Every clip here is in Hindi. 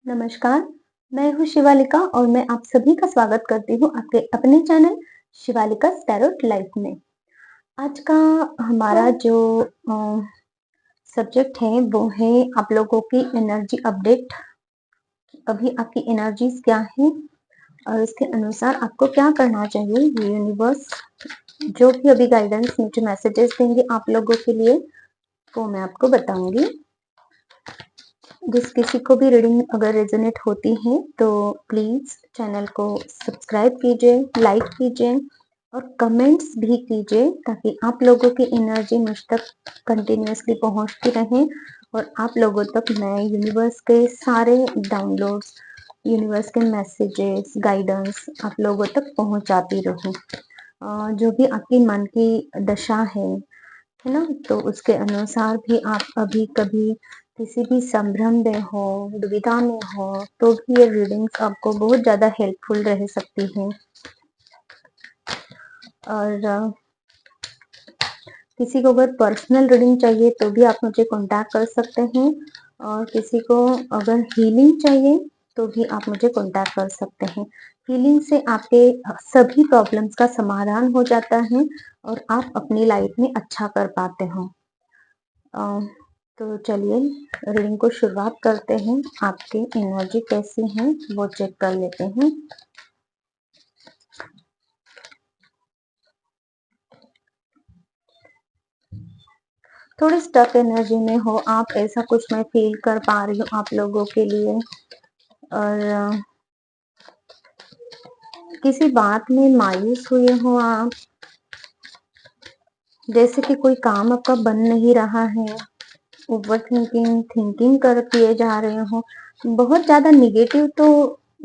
नमस्कार, मैं हूँ शिवालिका और मैं आप सभी का स्वागत करती हूँ आपके अपने चैनल शिवालिका टैरोट लाइफ में। आज का हमारा जो सब्जेक्ट है वो है आप लोगों की एनर्जी अपडेट। अभी आपकी एनर्जीज क्या है और उसके अनुसार आपको क्या करना चाहिए। ये यूनिवर्स जो भी अभी गाइडेंस मुझे मैसेजेस देंगे आप लोगों के लिए वो मैं आपको बताऊंगी। जिस किसी को भी रीडिंग अगर रेजोनेट होती है तो प्लीज चैनल को सब्सक्राइब कीजिए, लाइक कीजिए और कमेंट्स भी कीजिए ताकि आप लोगों की एनर्जी मुझ तक कंटिन्यूअसली पहुंचती रहे और आप लोगों तक मैं यूनिवर्स के सारे डाउनलोड्स, यूनिवर्स के मैसेजेस, गाइडेंस आप लोगों तक पहुंचाती रहूं। जो भी आपकी मन की दशा है ना, तो उसके अनुसार भी आप अभी कभी किसी भी संभ्रम में हो, दुविधा में हो, तो भी ये रीडिंग्स आपको बहुत ज़्यादा हेल्पफुल रह सकती है। और किसी को अगर पर्सनल रीडिंग चाहिए तो भी आप मुझे कांटेक्ट कर सकते हैं और किसी को अगर हीलिंग चाहिए तो भी आप मुझे कांटेक्ट कर सकते हैं। हीलिंग से आपके सभी प्रॉब्लम्स का समाधान हो जाता है और आप अपनी लाइफ में अच्छा कर पाते हो। तो चलिए रीडिंग को शुरुआत करते हैं। आपकी एनर्जी कैसी है वो चेक कर लेते हैं। थोड़ी स्टक एनर्जी में हो आप, ऐसा कुछ मैं फील कर पा रही हूँ आप लोगों के लिए। और किसी बात में मायूस हुए हो आप, जैसे कि कोई काम आपका बन नहीं रहा है, ओवर थिंकिंग कर किए जा रहे हो। बहुत ज्यादा निगेटिव तो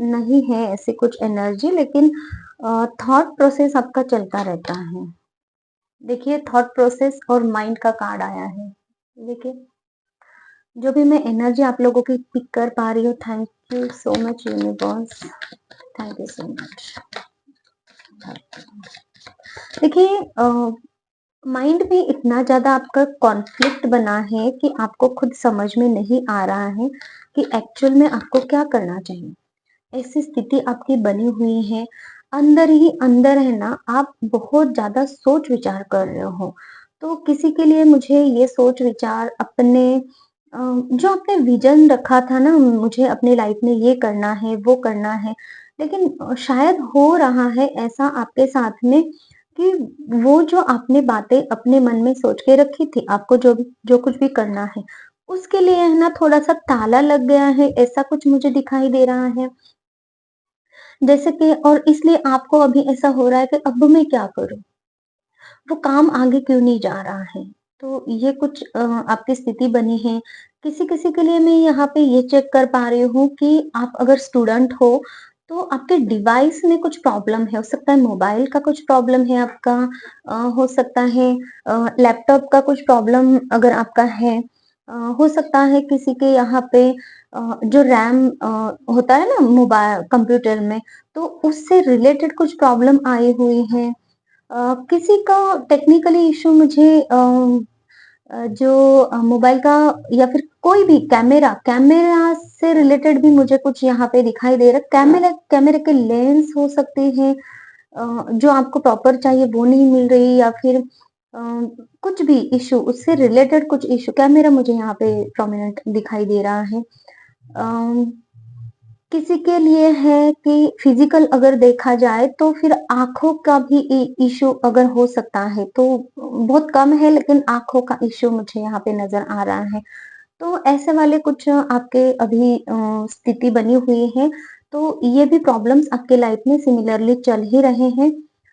नहीं है ऐसे कुछ एनर्जी, लेकिन थॉट प्रोसेस आपका चलता रहता है। देखिए थॉट प्रोसेस और माइंड का कार्ड आया है। देखिए जो भी मैं एनर्जी आप लोगों की पिक कर पा रही हूँ, thank you so much universe, thank you so much. देखिए माइंड में इतना ज्यादा आपका कॉन्फ्लिक्ट बना है कि आपको खुद समझ में नहीं आ रहा है कि एक्चुअल में आपको क्या करना चाहिए। ऐसी स्थिति आपकी बनी हुई है, अंदर ही अंदर है ना, आप बहुत ज्यादा सोच विचार कर रहे हो। तो किसी के लिए मुझे ये सोच विचार अपने जो आपने विजन रखा था ना, मुझे अपनी लाइफ में ये करना है वो करना है, लेकिन शायद हो रहा है ऐसा आपके साथ में कि वो जो आपने बातें अपने मन में सोच के रखी थी, आपको जो कुछ भी करना है उसके लिए है ना थोड़ा सा ताला लग गया है, ऐसा कुछ मुझे दिखाई दे रहा है। जैसे कि और इसलिए आपको अभी ऐसा हो रहा है कि अब मैं क्या करूं, वो काम आगे क्यों नहीं जा रहा है। तो ये कुछ आपकी स्थिति बनी है। किसी किसी के लिए मैं यहाँ पे ये चेक कर पा रही हूँ कि आप अगर स्टूडेंट हो तो आपके डिवाइस में कुछ प्रॉब्लम है। हो सकता है मोबाइल का कुछ प्रॉब्लम है आपका, हो सकता है लैपटॉप का कुछ प्रॉब्लम अगर आपका है, हो सकता है किसी के यहाँ पे जो रैम होता है ना मोबाइल कंप्यूटर में, तो उससे रिलेटेड कुछ प्रॉब्लम आई हुई है। किसी का टेक्निकली इशू मुझे जो मोबाइल का या फिर कोई भी कैमरा कैमरा से रिलेटेड भी मुझे कुछ यहाँ पे दिखाई दे रहा है। कैमरे के लेंस हो सकते हैं, जो आपको प्रॉपर चाहिए वो नहीं मिल रही, या फिर कुछ भी इशू उससे रिलेटेड कुछ इशू कैमरा मुझे यहाँ पे प्रोमिनेंट दिखाई दे रहा है। किसी के लिए है कि फिजिकल अगर देखा जाए तो फिर आंखों का भी इशू अगर हो सकता है, तो बहुत कम है लेकिन आंखों का इशू मुझे यहाँ पे नजर आ रहा है। तो ऐसे वाले कुछ आपके अभी स्थिति बनी हुई है। तो ये भी प्रॉब्लम्स आपके लाइफ में सिमिलरली चल ही रहे हैं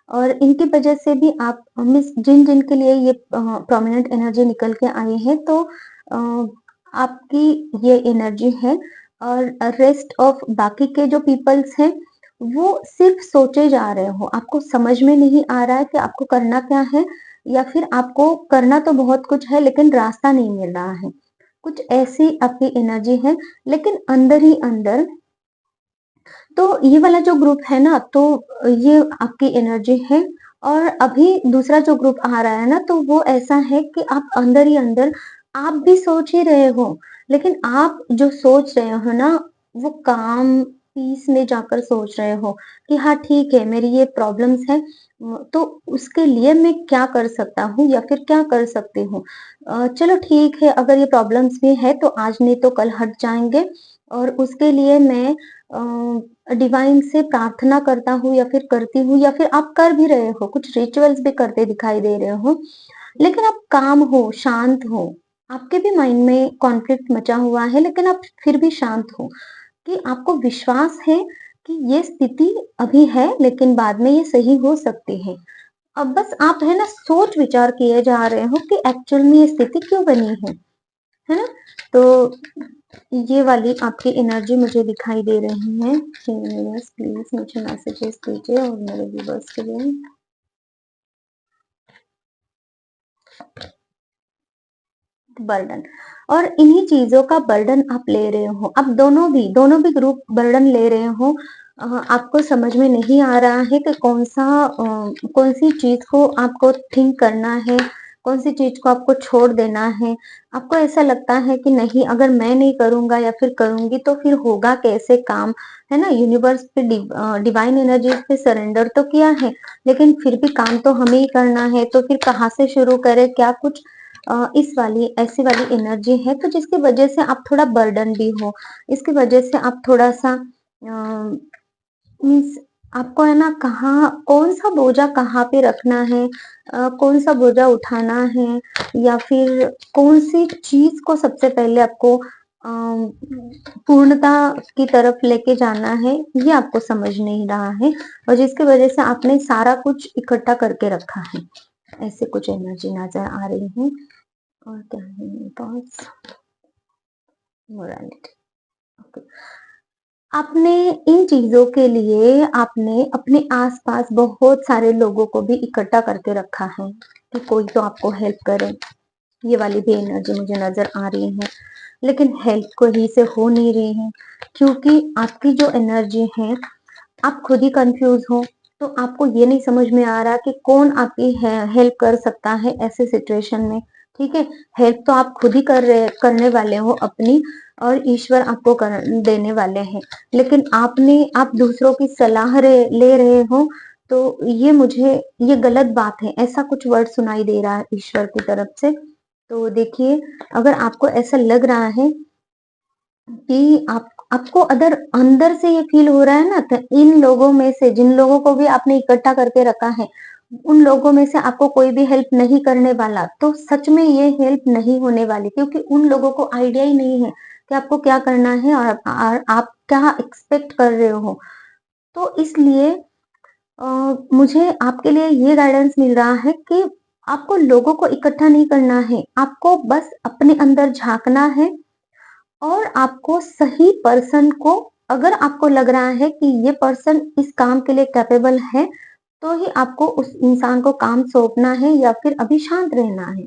और इनकी वजह से भी आप मिस जिन जिन के लिए ये प्रोमिनेंट एनर्जी निकल के आई है, तो आपकी ये एनर्जी है। और रेस्ट ऑफ बाकी के जो पीपल्स हैं वो सिर्फ सोचे जा रहे हो, आपको समझ में नहीं आ रहा है कि आपको करना क्या है, या फिर आपको करना तो बहुत कुछ है लेकिन रास्ता नहीं मिल रहा है। कुछ ऐसी आपकी एनर्जी है, लेकिन अंदर ही अंदर तो ये वाला जो ग्रुप है ना, तो ये आपकी एनर्जी है। और अभी दूसरा जो ग्रुप आ रहा है ना, तो वो ऐसा है कि आप अंदर ही अंदर आप भी सोच ही रहे हो, लेकिन आप जो सोच रहे हो ना वो काम पीस में जाकर सोच रहे हो कि हाँ ठीक है, मेरी ये प्रॉब्लम्स है, तो उसके लिए मैं क्या कर सकता हूँ या फिर क्या कर सकती हूँ। चलो ठीक है, अगर ये प्रॉब्लम्स भी है तो आज नहीं तो कल हट जाएंगे, और उसके लिए मैं डिवाइन से प्रार्थना करता हूँ या फिर करती हूँ, या फिर आप कर भी रहे हो, कुछ रिचुअल्स भी करते दिखाई दे रहे हो, लेकिन आप काम हो, शांत हो, आपके भी माइंड में कॉन्फ्लिक्ट मचा हुआ है, लेकिन आप फिर भी शांत हो, कि आपको विश्वास है कि ये स्थिति अभी है, लेकिन बाद में ये सही हो सकती है। अब बस आप है ना सोच विचार किए जा रहे हो कि एक्चुअल में ये स्थिति क्यों बनी है ना? तो ये वाली आपकी एनर्जी मुझे दिखाई दे रही है। यूनिवर्स प्लीज मुझे मैसेजेस दीजिए और मेरे व्यूअर्स के लिए। बर्डन, और इन्हीं चीजों का बर्डन आप ले रहे हो, अब दोनों भी ग्रुप बर्डन ले रहे हो। आपको समझ में नहीं आ रहा है कि कौन सी चीज को आपको थिंक करना है, कौन सी चीज को आपको छोड़ देना है। आपको ऐसा लगता है कि नहीं, अगर मैं नहीं करूंगा या फिर करूंगी तो फिर होगा कैसे काम, है ना? यूनिवर्स पे डिवाइन एनर्जीज पे सरेंडर तो किया है, लेकिन फिर भी काम तो हमें ही करना है, तो फिर कहाँ से शुरू करें, क्या कुछ इस वाली ऐसी वाली एनर्जी है, तो जिसकी वजह से आप थोड़ा बर्डन भी हो, इसकी वजह से आप थोड़ा सा मीन्स आपको है ना, कहाँ कौन सा बोझा कहाँ पे रखना है, कौन सा बोझा उठाना है, या फिर कौन सी चीज को सबसे पहले आपको पूर्णता की तरफ लेके जाना है, ये आपको समझ नहीं रहा है, और जिसकी वजह से आपने सारा कुछ इकट्ठा करके रखा है। ऐसे कुछ एनर्जी नजर आ रही है। और क्या है मेरे पास? मोरालिटी। ओके। आपने इन चीजों के लिए आपने अपने आसपास बहुत सारे लोगों को भी इकट्ठा करके रखा है कि कोई तो आपको हेल्प करे। ये वाली भी एनर्जी मुझे नजर आ रही है, लेकिन हेल्प को ही से हो नहीं रही है, क्योंकि आपकी जो एनर्जी है, आप खुद ही कंफ्यूज हो। तो आपको ये नहीं समझ में आ रहा कि कौन आपकी हेल्प कर सकता है ऐसे सिचुएशन में। ठीक है, हेल्प तो आप खुद ही करने वाले हो अपनी, और ईश्वर आपको देने वाले हैं, लेकिन आप दूसरों की सलाह ले रहे हो, तो ये गलत बात है, ऐसा कुछ वर्ड सुनाई दे रहा है ईश्वर की तरफ से। तो देखिए, अगर आपको ऐसा लग रहा है कि आपको अगर अंदर से ये फील हो रहा है ना, तो इन लोगों में से जिन लोगों को भी आपने इकट्ठा करके रखा है, उन लोगों में से आपको कोई भी हेल्प नहीं करने वाला, तो सच में ये हेल्प नहीं होने वाली, क्योंकि उन लोगों को आइडिया ही नहीं है कि आपको क्या करना है, और आप क्या एक्सपेक्ट कर रहे हो। तो इसलिए मुझे आपके लिए ये गाइडेंस मिल रहा है कि आपको लोगों को इकट्ठा नहीं करना है, आपको बस अपने अंदर झांकना है, और आपको सही पर्सन को, अगर आपको लग रहा है कि ये पर्सन इस काम के लिए कैपेबल है, तो ही आपको उस इंसान को काम सौंपना है, या फिर अभी शांत रहना है।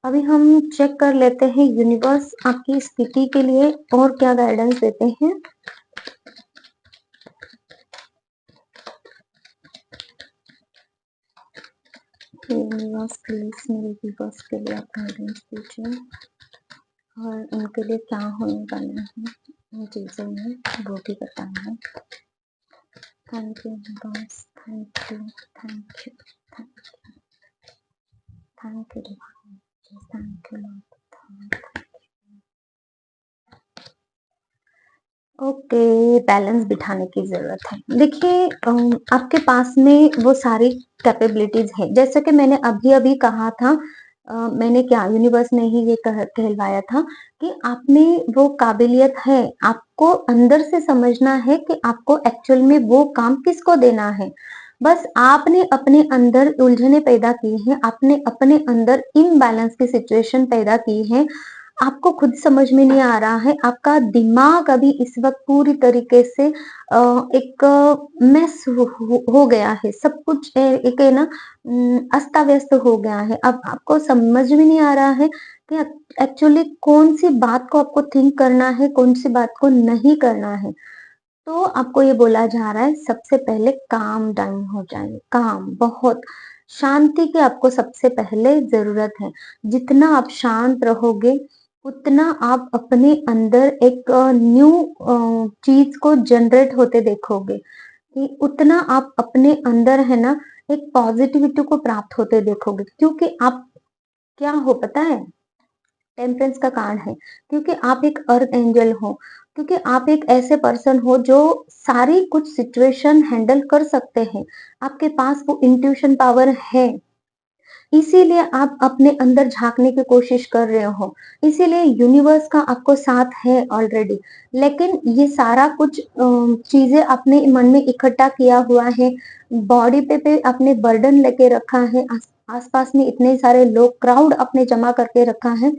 अभी हम चेक कर लेते हैं यूनिवर्स आपकी स्थिति के लिए और क्या गाइडेंस देते हैं। यूनिवर्स प्लीज मेरे व्यूअर्स के लिए आप गाइडेंस दीजिए, और उनके लिए क्या होने वाला है इन चीजों में, वो भी बताना है। Thank you boss, thank you, thank you, thank thank you, thank you Lord. Okay, balance बिठाने की जरूरत है। देखिए, आपके पास में वो सारी कैपेबिलिटीज है, जैसे कि मैंने अभी अभी कहा था। मैंने क्या, यूनिवर्स ने ही ये कहलवाया था कि आप में वो काबिलियत है, आपको अंदर से समझना है कि आपको एक्चुअल में वो काम किसको देना है। बस आपने अपने अंदर उलझने पैदा की हैं, आपने अपने अंदर इम्बैलेंस की सिचुएशन पैदा की है, आपको खुद समझ में नहीं आ रहा है, आपका दिमाग अभी इस वक्त पूरी तरीके से एक मेस हो गया है, सब कुछ एक है ना, अस्ता व्यस्त हो गया है। अब आपको समझ में नहीं आ रहा है कि एक्चुअली कौन सी बात को आपको थिंक करना है, कौन सी बात को नहीं करना है। तो आपको ये बोला जा रहा है, सबसे पहले काम डाउन हो जाए, काम बहुत शांति की आपको सबसे पहले जरूरत है। जितना आप शांत रहोगे, उतना आप अपने अंदर एक न्यू चीज को जनरेट होते देखोगे, कि उतना आप अपने अंदर है ना एक पॉजिटिविटी को प्राप्त होते देखोगे, क्योंकि आप क्या हो पता है, टेम्परेंस का कार्ड है, क्योंकि आप एक अर्थ एंजल हो, क्योंकि आप एक ऐसे पर्सन हो जो सारी कुछ सिचुएशन हैंडल कर सकते हैं, आपके पास वो इंट्यूशन पावर है, इसीलिए आप अपने अंदर झांकने की कोशिश कर रहे हो, इसीलिए यूनिवर्स का आपको साथ है ऑलरेडी। लेकिन ये सारा कुछ चीजें अपने मन में इकट्ठा किया हुआ है, बॉडी पे अपने बर्डन लेके रखा है, आसपास में इतने सारे लोग क्राउड अपने जमा करके रखा है,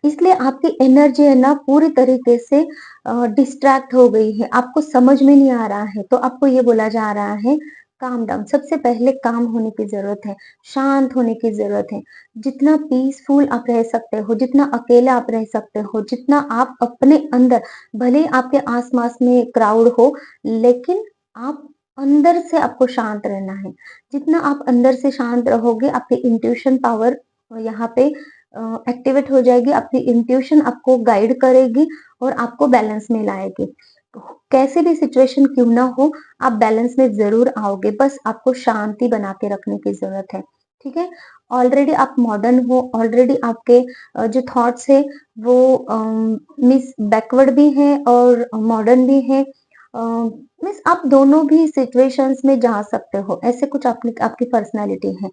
इसलिए आपकी एनर्जी है ना पूरी तरीके से डिस्ट्रैक्ट हो गई है, आपको समझ में नहीं आ रहा है, तो आपको ये बोला जा रहा है काम डाउन। सबसे पहले काम होने की जरूरत है, शांत होने की जरूरत है, जितना पीसफुल आप रह सकते हो, जितना अकेले आप रह सकते हो, जितना आप अपने अंदर, भले आपके आसपास में क्राउड हो, लेकिन आप अंदर से आपको शांत रहना है, जितना आप अंदर से शांत रहोगे आपकी इंट्यूशन पावर यहाँ पे एक्टिवेट हो जाएगी, आपकी इंट्यूशन आपको गाइड करेगी और आपको बैलेंस में लाएगी। कैसे भी सिचुएशन क्यों ना हो, आप बैलेंस में जरूर आओगे, बस आपको शांति बना के रखने की जरूरत है, ठीक है। ऑलरेडी आप मॉडर्न हो, ऑलरेडी आपके जो थॉट्स है वो मिस बैकवर्ड भी है और मॉडर्न भी है, मीन्स आप दोनों भी सिचुएशंस में जा सकते हो, ऐसे कुछ आपकी पर्सनालिटी है,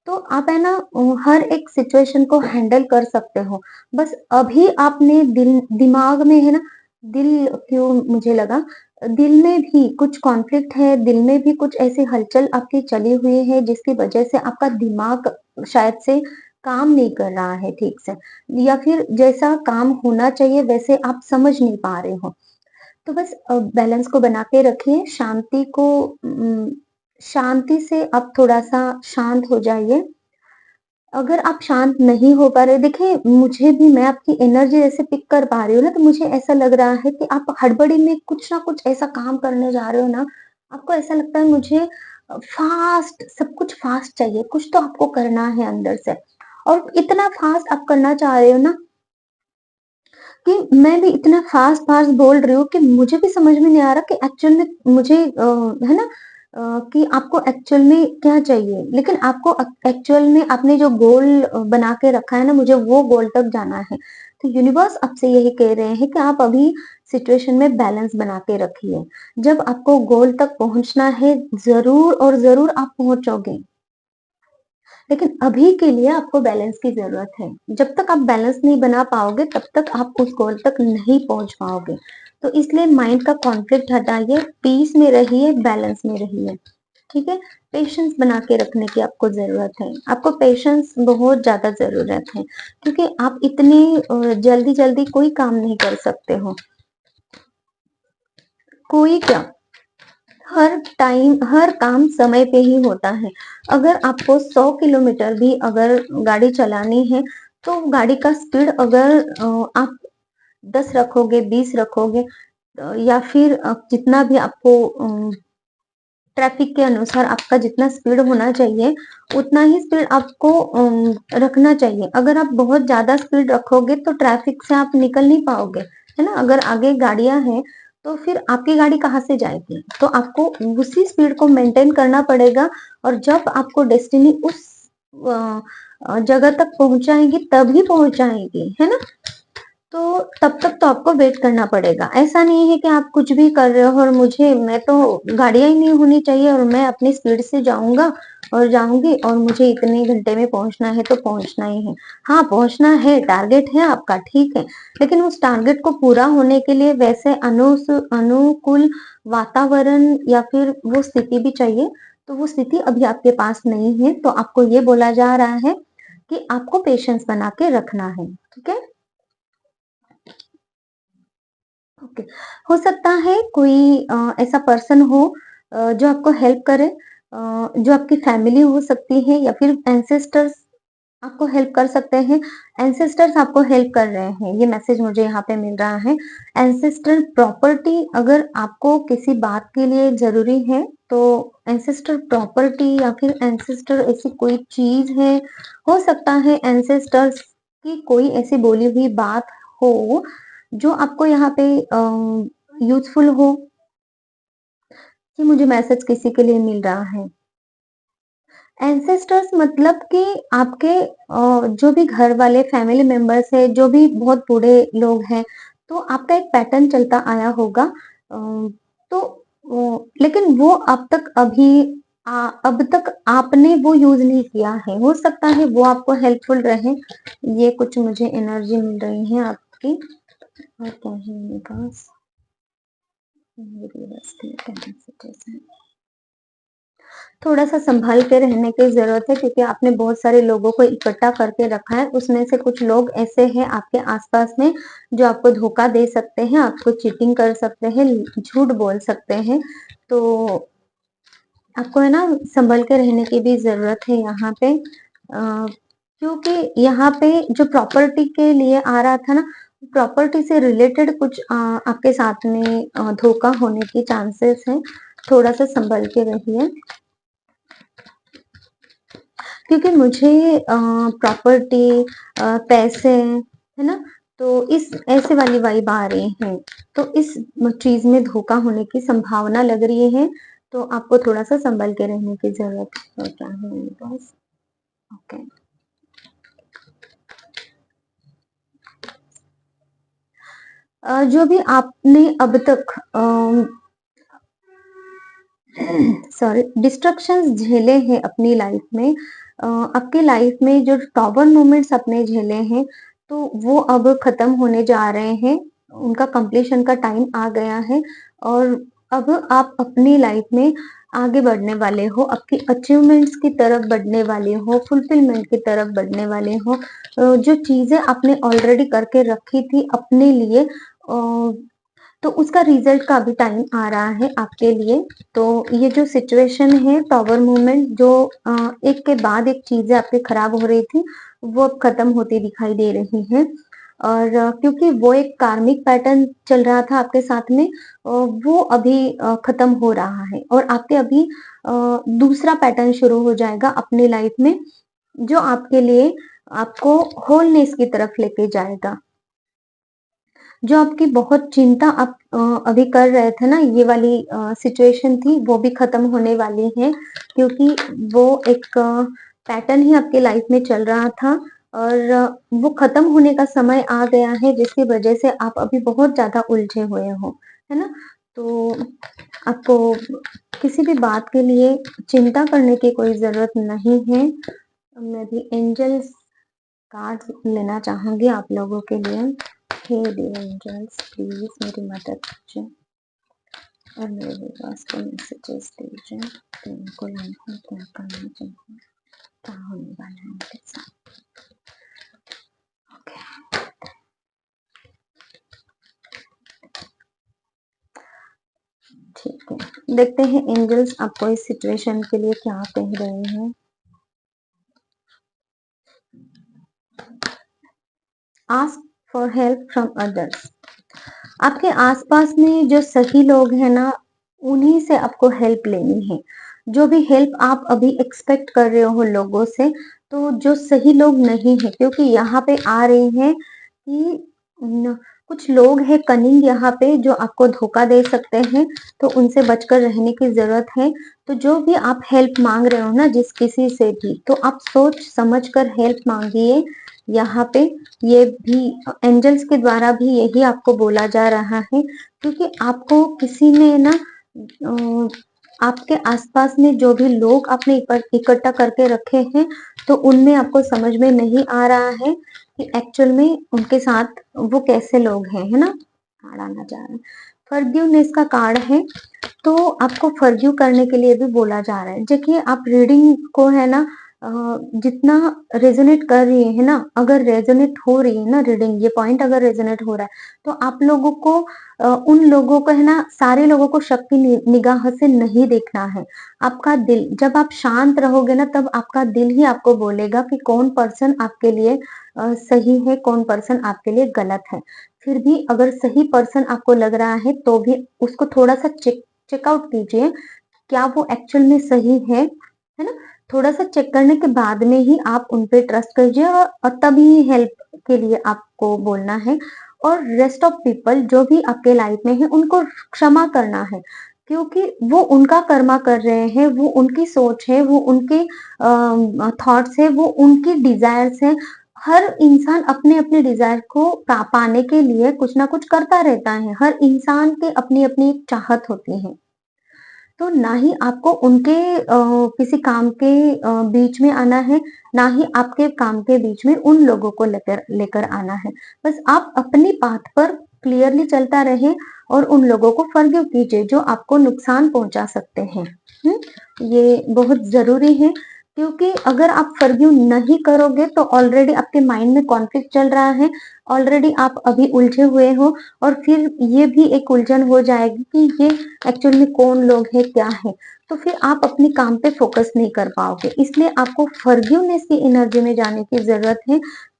तो आप है ना हर एक सिचुएशन को हैंडल कर सकते हो। बस अभी आपने दिमाग में है ना, दिल क्यों मुझे लगा, दिल में भी कुछ कॉन्फ्लिक्ट है, दिल में भी कुछ ऐसी हलचल आपकी चली हुई है जिसकी वजह से आपका दिमाग शायद से काम नहीं कर रहा है ठीक से, या फिर जैसा काम होना चाहिए वैसे आप समझ नहीं पा रहे हो। तो बस बैलेंस को बना के रखिए, शांति से आप थोड़ा-सा शांत हो जाइए। अगर आप शांत नहीं हो पा रहे, देखिए मुझे भी, मैं आपकी एनर्जी ऐसे पिक कर पा रही हूँ ना, तो मुझे ऐसा लग रहा है कि आप हड़बड़ी में कुछ ना कुछ ऐसा काम करने जा रहे हो ना, आपको ऐसा लगता है मुझे फास्ट, सब कुछ फास्ट चाहिए, कुछ तो आपको करना है अंदर से, और इतना फास्ट आप करना चाह रहे हो ना कि मैं भी इतना फास्ट-फास्ट बोल रही हूँ कि मुझे भी समझ में नहीं आ रहा कि एक्चुअल में मुझे है ना कि आपको एक्चुअल में क्या चाहिए? लेकिन आपको एक्चुअल में आपने जो गोल बना के रखा है ना, मुझे वो गोल तक जाना है। तो यूनिवर्स आपसे यही कह रहे हैं कि आप अभी सिचुएशन में बैलेंस बना के रखिए। जब आपको गोल तक पहुँचना है, ज़रूर और ज़रूर आप पहुँचोगे। लेकिन अभी के लिए आपको बैलेंस की ज़रूरत है। जब तक आप बैलेंस नहीं बना पाओगे, तब तक आप उस गोल तक नहीं पहुँच पाओगे। तो इसलिए माइंड का कॉन्फ्लिक्ट हटाइए, पीस में रहिए, बैलेंस में रहिए, ठीक है? पेशेंस बना के रखने की आपको ज़रूरत है। आपको पेशेंस बहुत ज़्यादा ज़रूरत है, क्योंकि आप इतनी जल्दी-जल्दी कोई काम नहीं कर सकते हो। कोई क्या, हर काम समय पे ही होता है। अगर आपको 100 किलोमीटर भी अगर गाड़ी चलानी है, तो गाड़ी का स्पीड अगर आप 10 रखोगे, 20 रखोगे, या फिर जितना भी आपको ट्रैफिक के अनुसार आपका जितना स्पीड होना चाहिए, उतना ही स्पीड आपको रखना चाहिए। अगर आप बहुत ज़्यादा स्पीड रखोगे तो ट्रैफिक से आप निकल नहीं पाओगे, है ना? अगर आगे गाड़ियाँ हैं, तो फिर आपकी गाड़ी कहाँ से जाएगी? तो आपको उसी स्पीड को मेंटेन करना पड़ेगा, और जब आपको डेस्टिनी उस अ जगह तक पहुँचाएगी तभी पहुँचाएगी, है ना? तो तब तक तो आपको वेट करना पड़ेगा। ऐसा नहीं है कि आप कुछ भी कर रहे हो और मैं तो गाड़ियाँ ही नहीं होनी चाहिए और मैं अपनी स्पीड से जाऊँगा और जाऊँगी और मुझे इतने घंटे में पहुँचना है तो पहुँचना ही है। हाँ, पहुँचना है, टारगेट है आपका, ठीक है। लेकिन उस टारगेट को पूरा होने के लिए वैसे अनुकूल वातावरण या फिर वो स्थिति भी चाहिए। तो वो स्थिति अभी आपके पास नहीं है, तो आपको ये बोला जा रहा है कि आपको पेशेंस बना के रखना है, ठीक है? ओके, हो सकता है कोई ऐसा पर्सन हो जो आपको हेल्प करे, जो आपकी फैमिली हो सकती है या फिर एंसेस्टर्स आपको हेल्प कर सकते हैं। एंसेस्टर्स आपको हेल्प कर रहे हैं, ये मैसेज मुझे यहाँ पे मिल रहा है। एंसेस्टर प्रॉपर्टी अगर आपको किसी बात के लिए ज़रूरी है, तो एंसेस्टर प्रॉपर्टी या फिर एंसेस्टर ऐसी कोई चीज़ है, हो सकता है एंसेस्टर्स कि कोई ऐसी बोली हुई बात हो जो आपको यहाँ पे यूज़फुल हो कि मुझे मैसेज किसी के लिए मिल रहा है। एंसेस्टर्स मतलब कि आपके जो भी घर वाले फैमिली मेंबर्स हैं, जो भी बहुत बूढ़े लोग हैं, तो आपका एक पैटर्न चलता आया होगा। तो लेकिन वो अब तक आपने वो यूज़ नहीं किया है। हो सकता है वो आपको हेल्पफुल रहे। ये कुछ मुझे एनर्जी मिल रही है आपकी। और क्या है मेरे पास? थोड़ा-सा सँभल के रहने की ज़रूरत है क्योंकि आपने बहुत सारे लोगों को इकट्ठा करके रखा है, उसमें से कुछ लोग ऐसे हैं आपके आस-पास में जो आपको धोखा दे सकते हैं, आपको चीटिंग कर सकते हैं, झूठ बोल सकते हैं। तो आपको है ना सँभल के रहने की भी ज़रूरत है यहाँ पे क्योंकि यहाँ पे जो प्रॉपर्टी के लिए आ रहा था ना, प्रॉपर्टी से रिलेटेड कुछ आपके साथ में धोखा होने की चांसेस हैं। थोड़ा-सा सँभल के रहिए। क्योंकि मुझे प्रॉपर्टी पैसे, है ना? तो इस ऐसे वाली वाइब आ रही हैं। तो इस चीज़ में धोखा होने की संभावना लग रही है, तो आपको थोड़ा-सा सँभल के रहने की ज़रूरत है। क्या है मेरे पास? ओके। जो भी आपने अब तक सॉरी डिस्ट्रक्शंस झेले हैं अपनी लाइफ में, आपकी लाइफ में जो टॉवर मोमेंट्स आपने झेले हैं, तो वो अब खत्म होने जा रहे हैं। उनका कंप्लीशन का टाइम आ गया है और अब आप अपनी लाइफ में आगे बढ़ने वाले हो, आपकी अचीवमेंट्स की तरफ बढ़ने वाले हो, फुलफिलमेंट की तरफ बढ़ने वाले हो। जो चीज़ें आपने ऑलरेडी करके रखी थी अपने लिए, तो उसका रिजल्ट का अभी टाइम आ रहा है आपके लिए। तो ये जो सिचुएशन है टॉवर मूवमेंट जो एक के बाद एक चीजें आपकी खराब हो रही थी, वो अब खत्म होती दिखाई दे रही है। और क्योंकि वो एक कार्मिक पैटर्न चल रहा था आपके साथ में, वो अभी खत्म हो रहा है और आपके अभी दूसरा पैटर्न शुरू हो जाएगा अपनी लाइफ में, जो आपके लिए आपको होलनेस की तरफ लेके जाएगा। जो आपकी बहुत चिंता आप अभी कर रहे थे ना, ये वाली सिचुएशन थी, वो भी खत्म होने वाली है क्योंकि वो एक पैटर्न ही आपके लाइफ में चल रहा था और वो खत्म होने का समय आ गया है जिसकी वजह से आप अभी बहुत ज़्यादा उलझे हुए हो, है ना? तो आपको किसी भी बात के लिए चिंता करने की कोई ज़रूरत नहीं है। मैं भी एंजल्स कार्ड्स लेना चाहूँगी आप लोगों के लिए। हे डियर एंजल्स प्लीज मेरी मदद कीजिए और मेरे विकास को मैसेजेस दीजिए कि उनको लाइफ में क्या करना चाहिए, क्या होने वाला है उनके साथ। ओके, ठीक है, देखते हैं एंजल्स आपको इस सिचुएशन के लिए क्या कह रहे हैं। Ask for help from others. आपके आसपास में जो सही लोग हैं ना, उन्हीं से आपको हेल्प लेनी है। जो भी हेल्प आप अभी एक्सपेक्ट कर रहे हो लोगों से, तो जो सही लोग नहीं है, क्योंकि यहाँ पे आ रहे हैं कि कुछ लोग हैं कनिंग यहाँ पे जो आपको धोखा दे सकते हैं, तो उनसे बचकर रहने की जरूरत है। तो जो भी आप हेल्प मांग रहे हो ना जिस किसी से भी, तो आप सोच समझ कर हेल्प मांगिए। यहाँ पे ये भी एंजल्स के द्वारा भी यही आपको बोला जा रहा है क्योंकि आपको किसी ने ना आपके आसपास में जो भी लोग आपने इकट्ठा करके रखे हैं, तो उनमें आपको समझ में नहीं आ रहा है कि एक्चुअल में उनके साथ वो कैसे लोग हैं, है ना? कार्ड आना जा रहा है, फॉरगिवनेस का कार्ड है। तो आपको फॉरगिव करने के लिए भी बोला जा रहा है। देखिए आप रीडिंग को है ना जितना रेजोनेट कर रही है ना, अगर रेजोनेट हो रही है ना रीडिंग, ये पॉइंट अगर रेजोनेट हो रहा है, तो आप लोगों को उन लोगों को है ना, सारे लोगों को शक की निगाह से नहीं देखना है। आपका दिल, जब आप शांत रहोगे ना, तब आपका दिल ही आपको बोलेगा कि कौन पर्सन आपके लिए सही है, कौन पर्सन आपके लिए गलत है। फिर भी अगर सही पर्सन आपको लग रहा है तो भी उसको थोड़ा सा चेकआउट कीजिए, क्या वो एक्चुअल में सही है ना? थोड़ा सा चेक करने के बाद में ही आप उन पे ट्रस्ट कीजिए और तभी हेल्प के लिए आपको बोलना है। और रेस्ट ऑफ पीपल जो भी आपके लाइफ में है उनको क्षमा करना है, क्योंकि वो उनका कर्मा कर रहे हैं, वो उनकी सोच है, वो उनके थॉट्स है, वो उनकी डिजायर्स है। हर इंसान अपने अपने डिजायर को पाने के लिए कुछ ना कुछ करता रहता है। हर इंसान के अपनी अपनी एक चाहत होती है। तो ना ही आपको उनके किसी काम के बीच में आना है, ना ही आपके काम के बीच में उन लोगों को लेकर लेकर आना है। बस आप अपनी पाथ पर क्लियरली चलता रहे और उन लोगों को फॉरगिव कीजिए जो आपको नुकसान पहुंचा सकते हैं। ये बहुत जरूरी है, क्योंकि अगर आप फॉरगिव नहीं करोगे तो ऑलरेडी आपके माइंड में कॉन्फ्लिक्ट चल रहा है, ऑलरेडी आप अभी उलझे हुए हो, और फिर ये भी एक उलझन हो जाएगी कि ये एक्चुअल में कौन लोग हैं, क्या है। तो फिर आप अपने काम पे फोकस नहीं कर पाओगे। इसलिए आपको फॉरगिवनेस की एनर्जी में जाने की जरूरत है,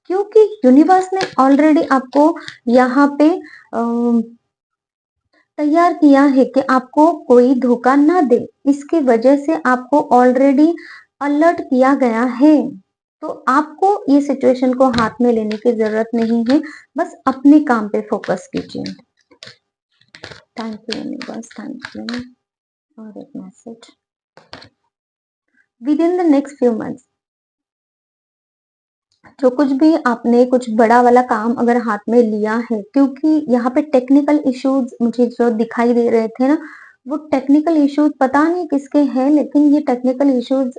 क्योंकि यूनिवर्स ने ऑलरेडी आपको यहाँ पे तैयार किया है कि आपको कोई धोखा ना दे। इसकी वजह से आपको ऑलरेडी अलर्ट किया गया है। तो आपको ये सिचुएशन को हाथ में लेने की जरूरत नहीं है, बस अपने काम पे फोकस कीजिए। Thank you universe, thank you. और एक message, with in the next few months, जो कुछ भी आपने कुछ बड़ा वाला काम अगर हाथ में लिया है, क्योंकि यहाँ पे टेक्निकल इश्यूज मुझे जो दिखाई दे रहे थे ना, वो टेक्निकल इश्यूज पता नहीं किसके हैं, लेकिन ये टेक्निकल इश्यूज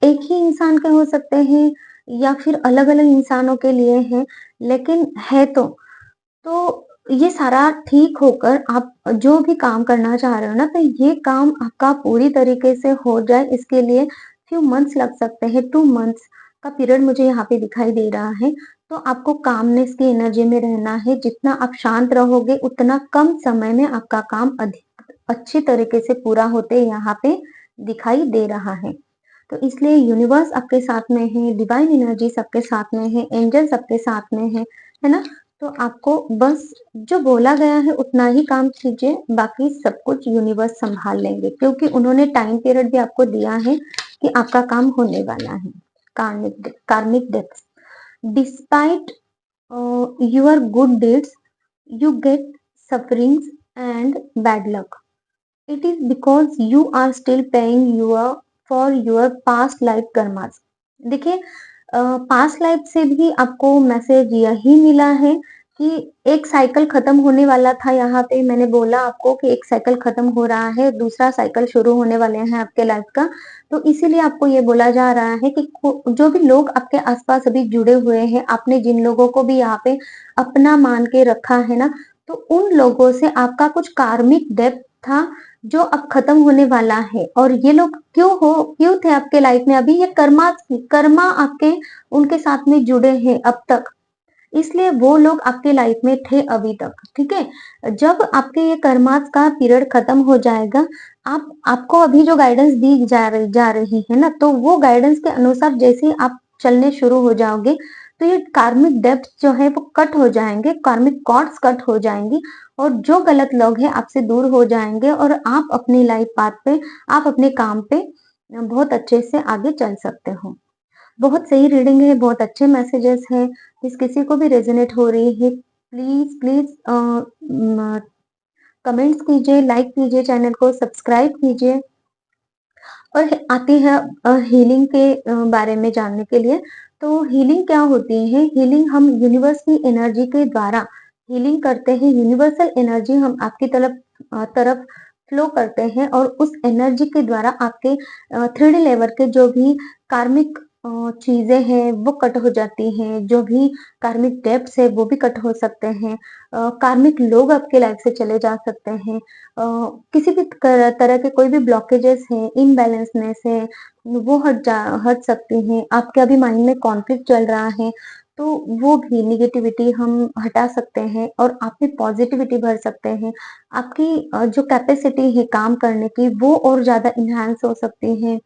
एक ही इंसान के हो सकते हैं या फिर अलग अलग इंसानों के लिए हैं, लेकिन है तो ये सारा ठीक होकर आप जो भी काम करना चाह रहे हो ना, तो ये काम आपका पूरी तरीके से हो जाए, इसके लिए फ्यू मंथ्स लग सकते हैं। 2 मंथ्स का पीरियड मुझे यहाँ पे दिखाई दे रहा है। तो आपको कामनेस की एनर्जी में रहना है। जितना आप शांत रहोगे उतना कम समय में आपका काम अधिक अच्छी तरीके से पूरा होते यहाँ पे दिखाई दे रहा है। तो इसलिए यूनिवर्स आपके साथ में है, डिवाइन एनर्जी सबके साथ में है, एंजल सबके साथ में है ना। तो आपको बस जो बोला गया है उतना ही काम कीजिए, बाकी सब कुछ यूनिवर्स संभाल लेंगे, क्योंकि उन्होंने टाइम पीरियड भी आपको दिया है कि आपका काम होने वाला है। कार्मिक depth, despite your good deeds you get sufferings and bad luck. It is because you are still paying for your past life karmas. देखिए, पास्ट लाइफ से भी आपको मैसेज यही मिला है कि एक साइकिल खत्म होने वाला था। यहाँ पे मैंने बोला आपको कि एक साइकिल खत्म हो रहा है, दूसरा साइकिल शुरू होने वाले हैं आपके लाइफ का। तो इसीलिए आपको ये बोला जा रहा है कि जो भी लोग आपके आसपास अभी जुड़े हुए हैं, आपने जिन लोगों को भी यहाँ पे अपना मान के रखा है ना, तो उन लोगों से आपका कुछ कार्मिक डेब्ट था जो अब खत्म होने वाला है। और ये लोग क्यों थे आपके लाइफ में, अभी ये कर्मा आपके उनके साथ में जुड़े हैं अब तक, इसलिए वो लोग आपके लाइफ में थे अभी तक। ठीक है, जब आपके ये कर्मास का पीरियड खत्म हो जाएगा, आपको अभी जो गाइडेंस दी जा रही है ना, तो वो गाइडेंस के अनुसार जैसे ही आप चलने शुरू हो जाओगे, तो ये कार्मिक डेब्ट जो है वो कट हो जाएंगे, कार्मिक कॉर्ड्स कट हो जाएंगी, और जो गलत लोग हैं आपसे दूर हो जाएंगे, और आप अपनी लाइफ पाथ पे, आप अपने काम पे बहुत अच्छे से आगे चल सकते हो। बहुत सही रीडिंग है, बहुत अच्छे मैसेजेस हैं। किसी को भी रेजोनेट हो रही है, प्लीज प्लीज कमेंट्स कीजिए, लाइक कीजिए, चैनल को सब्सक्राइब कीजिए। और आते हैं हीलिंग के बारे में जानने के लिए। तो हीलिंग क्या होती है? हीलिंग हम यूनिवर्स की एनर्जी के द्वारा हीलिंग करते हैं। यूनिवर्सल एनर्जी हम आपकी तरफ फ्लो करते हैं, और उस एनर्जी के द्वारा आपके 3D लेवल के जो भी कार्मिक चीजें हैं वो कट हो जाती हैं, जो भी कार्मिक डेब्ट्स है वो भी कट हो सकते हैं, कार्मिक लोग आपके लाइफ से चले जा सकते हैं, किसी भी तरह के कोई भी ब्लॉकेजेस हैं, इनबैलेंसनेस है, वो हट सकती हैं। आपके अभी माइंड में कॉन्फ्लिक्ट चल रहा है, तो वो भी निगेटिविटी हम हटा सकते हैं और आप में पॉजिटिविटी भर सकते हैं। आपकी जो कैपेसिटी है काम करने की वो और ज्यादा इन्हांस हो सकती है।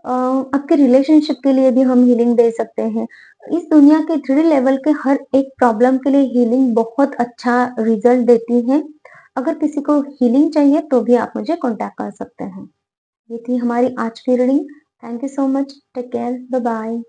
आपके रिलेशनशिप के लिए भी हम हीलिंग दे सकते हैं। इस दुनिया के 3D लेवल के हर एक प्रॉब्लम के लिए हीलिंग बहुत अच्छा रिजल्ट देती है। अगर किसी को हीलिंग चाहिए तो भी आप मुझे कांटेक्ट कर सकते हैं। ये थी हमारी आज की रीडिंग। Thank you so much. Take care. Bye bye.